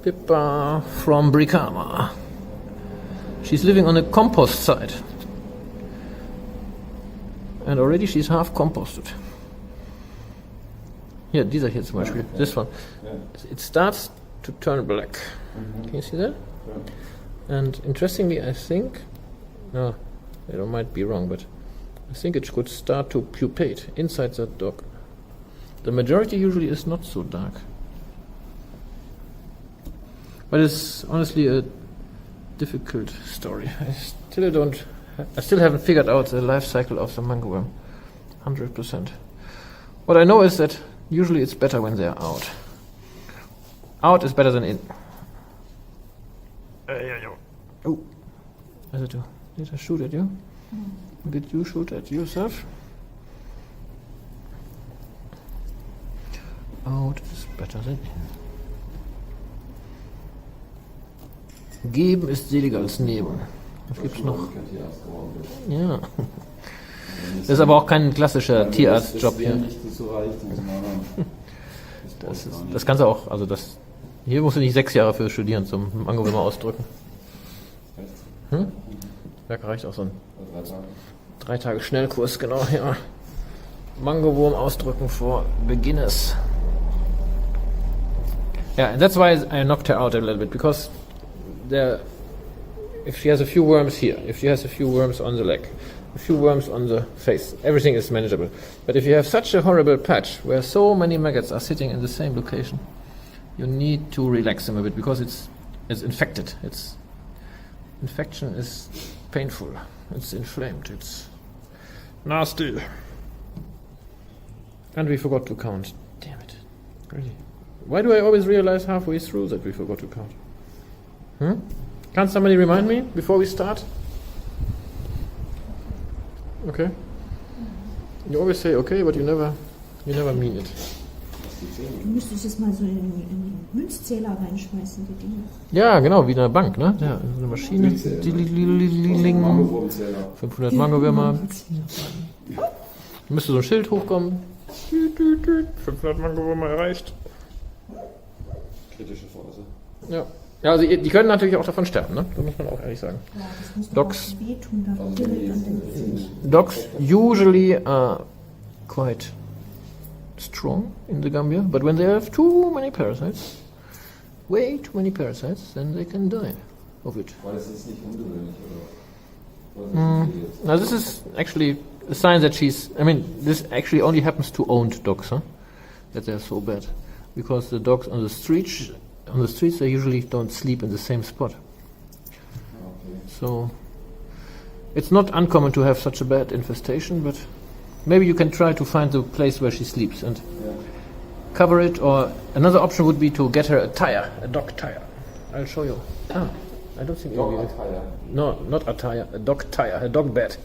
Pippa from Brikama. She's living on a compost site. And already she's half composted. Here, dieser hier zum Beispiel. This one. It starts to turn black. Can you see that? And interestingly, I think, no, I might be wrong, but I think it could start to pupate inside that dog. The majority usually is not so dark. But it's honestly a difficult story. I still haven't figured out the life cycle of the mangoworm 100%. What I know is that usually it's better when they're out. Out is better than in. Oh, did I shoot at you? Did you shoot at yourself? Out is better than in. Geben ist seliger als nehmen. Was gibt's noch? Ja. Das ist aber auch kein klassischer Tierarztjob hier. Das kannst du auch, also das. Hier musst du nicht 6 Jahre für studieren zum Mangowürmer ausdrücken. Da reicht auch so ein 3 Tage Schnellkurs, genau, ja. Mangowurm ausdrücken for beginners. Yeah, and that's why I knocked her out a little bit, because if she has a few worms here, if she has a few worms on the leg, a few worms on the face, everything is manageable. But if you have such a horrible patch where so many maggots are sitting in the same location, you need to relax them a bit, because it's infected. Infection is painful. It's inflamed. It's nasty. And we forgot to count. Damn it. Really. Why do I always realize halfway through that we forgot to count? Can't somebody remind me before we start? Okay. You always say okay, but you never mean it. Du müsstest es mal so in den Münzzähler reinschmeißen, die Dinge. Ja, genau, wie eine Bank, ne? Ja, so eine Maschine. 500 Mangowürmer. Müsste so ein Schild hochkommen. 500 Mangowürmer erreicht. Kritische Phase. Ja. Ja, also die können natürlich auch davon sterben, ne? Das muss man auch ehrlich sagen. Ja, das muss doch wehtun, da direkt an den Zähnen. Dogs usually are quite strong in the Gambia, but when they have too many parasites, way too many parasites, then they can die of it. Weil es ist nicht ungewöhnlich, oder? Now this is actually a sign that this actually only happens to owned dogs, huh? That they're so bad. Because the dogs on the streets they usually don't sleep in the same spot. Okay. So it's not uncommon to have such a bad infestation, but maybe you can try to find the place where she sleeps and cover it, or another option would be to get her a dog tire. I'll show you. I don't think Dog attire. No, not a tire, a dog tire, a dog bed.